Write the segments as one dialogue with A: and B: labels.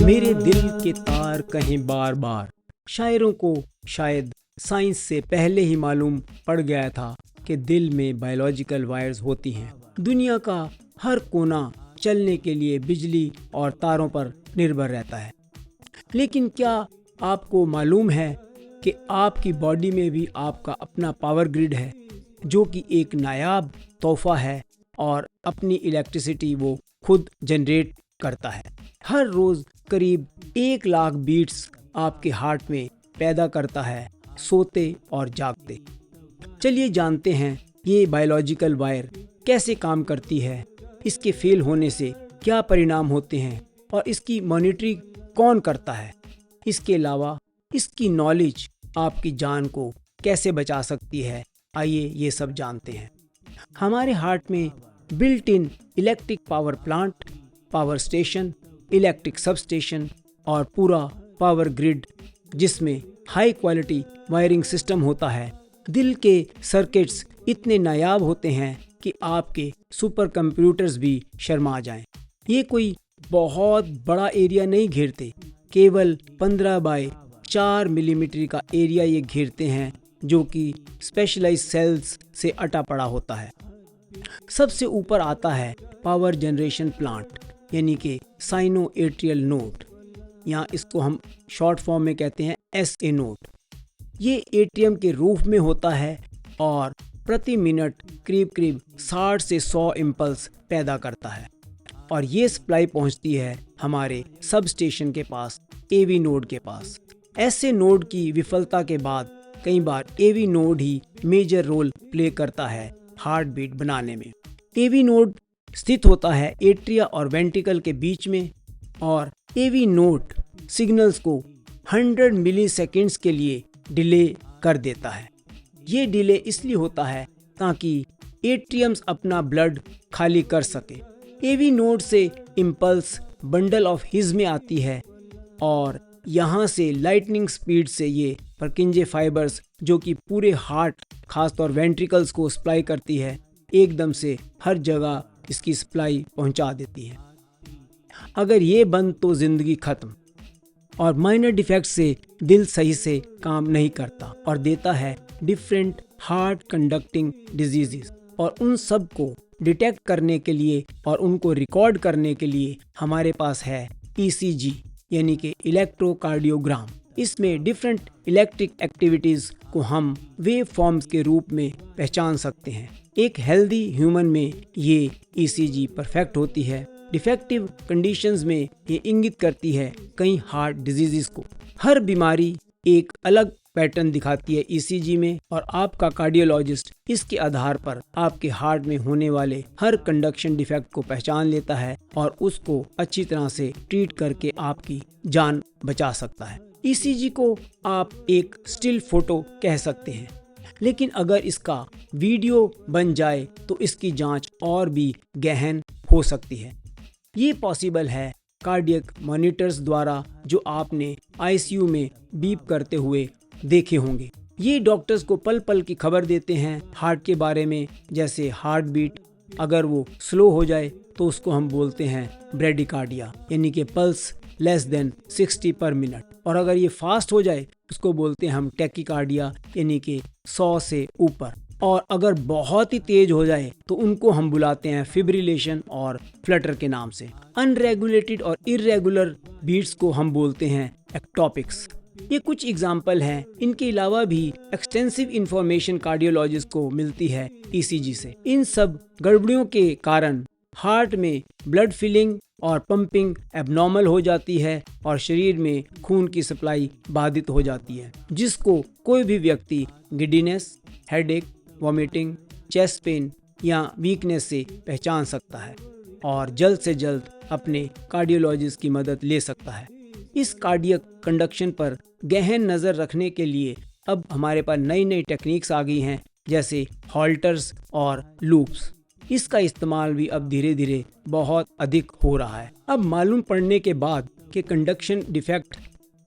A: मेरे दिल के तार कहें बार बार। शायरों को शायद साइंस से पहले ही मालूम पड़ गया था कि दिल में बायोलॉजिकल वायर्स होती हैं। दुनिया का हर कोना चलने के लिए बिजली और तारों पर निर्भर रहता है। लेकिन क्या आपको मालूम है कि आपकी बॉडी में भी आपका अपना पावर ग्रिड है, जो कि एक नायाब तोहफा है और अपनी इलेक्ट्रिसिटी वो खुद जनरेट करता है। हर रोज करीब 1 लाख बीट्स आपके हार्ट में पैदा करता है, सोते और जागते। चलिए जानते हैं ये बायोलॉजिकल वायर कैसे काम करती है, इसके फेल होने से क्या परिणाम होते हैं और इसकी मॉनिटरिंग कौन करता है। इसके अलावा इसकी नॉलेज आपकी जान को कैसे बचा सकती है, आइए ये सब जानते हैं। हमारे हार्ट में built in electric power plant, power station, electric substation और पूरा पावर ग्रिड, जिसमें हाई क्वालिटी वायरिंग सिस्टम होता है। दिल के सर्किट्स इतने नायाब होते हैं कि आपके सुपर कंप्यूटर्स भी शर्मा जाएं। ये कोई बहुत बड़ा एरिया नहीं घेरते, केवल 15 बाय 4 मिलीमीटर का एरिया ये घेरते हैं, जो कि स्पेशलाइज्ड सेल्स से अटा पड़ा होता है। सबसे ऊपर आता है पावर जनरेशन प्लांट, यानी कि साइनो एट्रियल नोड, या इसको हम शॉर्ट फॉर्म में कहते हैं SA नोड। ये एट्रियम के रूफ में होता है और प्रति मिनट करीब 60 से 100 इम्पल्स पैदा करता है और ये सप्लाई पहुंचती है हमारे सब स्टेशन के पास, AV नोड के पास। SA नोड की विफलता के बाद कई बार AV नोड ही मेजर रोल प्ले करता है हार्ट बीट बनाने में। AV नोड स्थित होता है एट्रिया और वेंट्रिकल के बीच में और AV नोड सिग्नल्स को 100 मिलीसेकंड्स के लिए डिले कर देता है। ये डिले इसलिए होता है ताकि एट्रियम्स अपना ब्लड खाली कर सके। AV नोड से इम्पल्स बंडल ऑफ हिज में आती है और यहाँ से लाइटनिंग स्पीड से ये परकिंजे फाइबर्स, जो कि पूरे हार्ट खासतौर वेंट्रिकल्स को सप्लाई करती है, एकदम से हर जगह इसकी सप्लाई पहुँचा देती है। अगर ये बंद तो जिंदगी खत्म। और माइनर डिफेक्ट से दिल सही से काम नहीं करता और देता है डिफरेंट हार्ट कंडक्टिंग डिजीजेस। और उन सब को डिटेक्ट करने के लिए और उनको रिकॉर्ड करने के लिए हमारे पास है ECG, यानी कि इलेक्ट्रोकार्डियोग्राम। इसमें डिफरेंट इलेक्ट्रिक एक्टिविटीज़ को हम वेव फॉर्म्स के रूप में पहचान सकते हैं। एक हेल्दी ह्यूमन में ये ECG परफेक्ट होती है। डिफेक्टिव कंडीशंस में ये इंगित करती है कई हार्ट डिजीजेस को। हर बीमारी एक अलग पैटर्न दिखाती है ECG में और आपका कार्डियोलॉजिस्ट इसके आधार पर आपके हार्ट में होने वाले हर कंडक्शन डिफेक्ट को पहचान लेता है और उसको अच्छी तरह से ट्रीट करके आपकी जान बचा सकता है। ECG को आप एक स्टिल फोटो कह सकते हैं, लेकिन अगर इसका वीडियो बन जाए तो इसकी जांच और भी गहन हो सकती है। ये पॉसिबल है कार्डियक मॉनिटर्स द्वारा, जो आपने ICU में बीप करते हुए देखे होंगे। ये डॉक्टर्स को पल पल की खबर देते हैं हार्ट के बारे में, जैसे हार्ट बीट। अगर वो स्लो हो जाए तो उसको हम बोलते हैं ब्रेडिकार्डिया, यानी कि पल्स लेस देन 60 पर मिनट। और अगर ये फास्ट हो जाए उसको बोलते हैं हम टैकीकार्डिया, यानी कि 100 से ऊपर। और अगर बहुत ही तेज हो जाए तो उनको हम बुलाते हैं फिब्रिलेशन और फ्लटर के नाम से। अनरेगुलेटेड और इरेगुलर बीट्स को हम बोलते हैं एक्टॉपिक्स। ये कुछ एग्जाम्पल हैं। इनके अलावा भी एक्सटेंसिव इंफॉर्मेशन कार्डियोलॉजिस्ट को मिलती है ECG से। इन सब गड़बड़ियों के कारण हार्ट में ब्लड फिलिंग और पंपिंग एबनॉर्मल हो जाती है और शरीर में खून की सप्लाई बाधित हो जाती है, जिसको कोई भी व्यक्ति giddiness, headache, vomiting, chest pain या वीकनेस से पहचान सकता है और जल्द से जल्द अपने कार्डियोलॉजिस्ट की मदद ले सकता है। इस कार्डियक कंडक्शन पर गहन नज़र रखने के लिए अब हमारे पास नई नई टेक्निक्स आ गई हैं, जैसे हॉल्टर्स और लूप्स। इसका इस्तेमाल भी अब धीरे धीरे बहुत अधिक हो रहा है। अब मालूम पड़ने के बाद कि कंडक्शन डिफेक्ट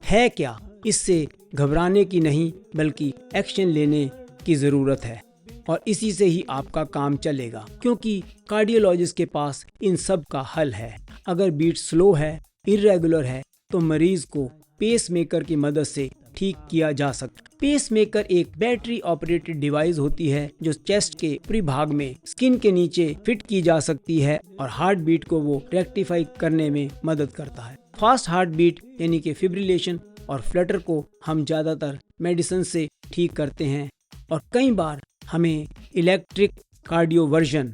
A: है क्या, इससे घबराने की नहीं बल्कि एक्शन लेने की ज़रूरत है। और इसी से ही आपका काम चलेगा, क्योंकि कार्डियोलॉजिस्ट के पास इन सब का हल है। अगर बीट स्लो है, इर्रेगुलर है, तो मरीज को पेस मेकर की मदद से ठीक किया जा सकता है। पेस मेकर एक बैटरी ऑपरेटेड डिवाइस होती है जो चेस्ट के ऊपरी भाग में स्किन के नीचे फिट की जा सकती है और हार्ट बीट को वो रेक्टिफाई करने में मदद करता है। फास्ट हार्ट बीट यानी कि फिब्रिलेशन और फ्लटर को हम ज्यादातर मेडिसिन से ठीक करते हैं और कई बार हमें इलेक्ट्रिक कार्डियोवर्जन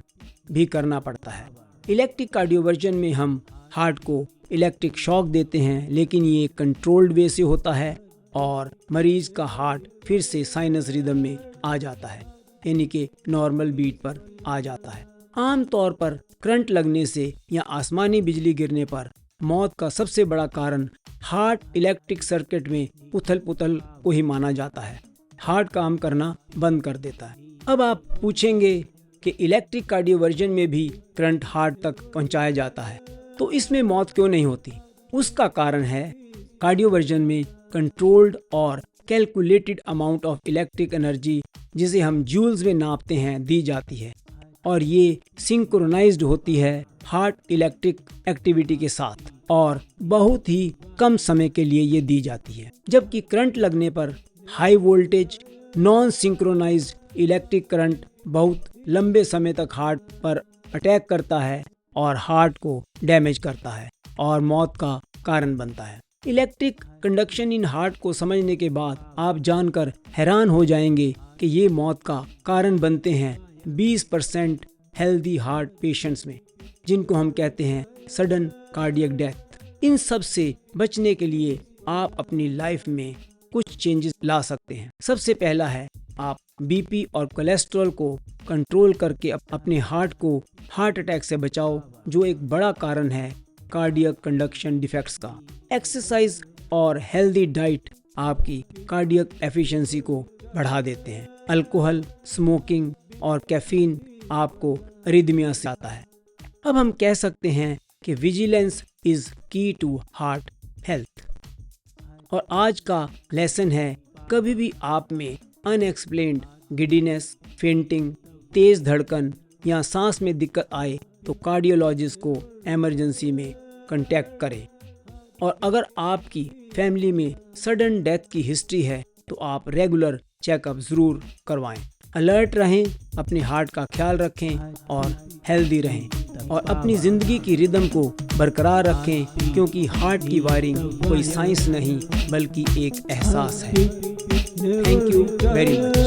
A: भी करना पड़ता है। इलेक्ट्रिक कार्डियोवर्जन में हम हार्ट को इलेक्ट्रिक शॉक देते हैं, लेकिन ये कंट्रोल्ड वे से होता है और मरीज का हार्ट फिर से साइनस रिदम में आ जाता है, यानी कि नॉर्मल बीट पर आ जाता है। आम तौर पर करंट लगने से या आसमानी बिजली गिरने पर मौत का सबसे बड़ा कारण हार्ट इलेक्ट्रिक सर्किट में उथल पुथल को ही माना जाता है। हार्ट काम करना बंद कर देता है। अब आप पूछेंगे कि इलेक्ट्रिक कार्डियोवर्जन में भी करंट हार्ट तक पहुंचाया जाता है, तो इसमें मौत क्यों नहीं होती? उसका कारण है कार्डियोवर्जन में कंट्रोल्ड और calculated amount of electric energy, जिसे हम जूल्स में नापते हैं, दी जाती है और ये सिंक्रोनाइज्ड होती है हार्ट इलेक्ट्रिक एक्टिविटी के साथ और बहुत ही कम समय के लिए ये दी जाती है। जबकि करंट लगने पर high voltage non synchronised electric current बहुत लंबे समय तक हार्ट पर अटैक करता है और हार्ट को डैमेज करता है और मौत का कारण बनता है। इलेक्ट्रिक कंडक्शन इन हार्ट को समझने के बाद आप जानकर हैरान हो जाएंगे कि ये मौत का कारण बनते हैं 20% हेल्दी हार्ट पेशेंट्स में, जिनको हम कहते हैं सडन कार्डियक डेथ। इन सब से बचने के लिए आप अपनी लाइफ में कुछ चेंजेस ला सकते हैं। सबसे पहला है आप बीपी और कोलेस्ट्रॉल को कंट्रोल करके अपने हार्ट को हार्ट अटैक से बचाओ, जो एक बड़ा कारण है कार्डियक कंडक्शन डिफेक्ट्स का। एक्सरसाइज और हेल्दी डाइट आपकी कार्डियक एफिशिएंसी को बढ़ा देते हैं। अल्कोहल, स्मोकिंग और कैफीन आपको अरिदमिया से आता है। अब हम कह सकते हैं कि विजिलेंस इज की टू हार्ट हेल्थ। और आज का लेसन है, कभी भी आप में अनएक्सप्लेन्ड गिडीनेस, फेंटिंग, तेज धड़कन या सांस में दिक्कत आए तो कार्डियोलॉजिस्ट को इमरजेंसी में कांटेक्ट करें। और अगर आपकी फैमिली में सडन डेथ की हिस्ट्री है तो आप रेगुलर चेकअप ज़रूर करवाएं। अलर्ट रहें, अपने हार्ट का ख्याल रखें और हेल्दी रहें और अपनी ज़िंदगी की रिदम को बरकरार रखें, क्योंकि हार्ट की वायरिंग कोई साइंस नहीं बल्कि एक एहसास है। Thank you very much.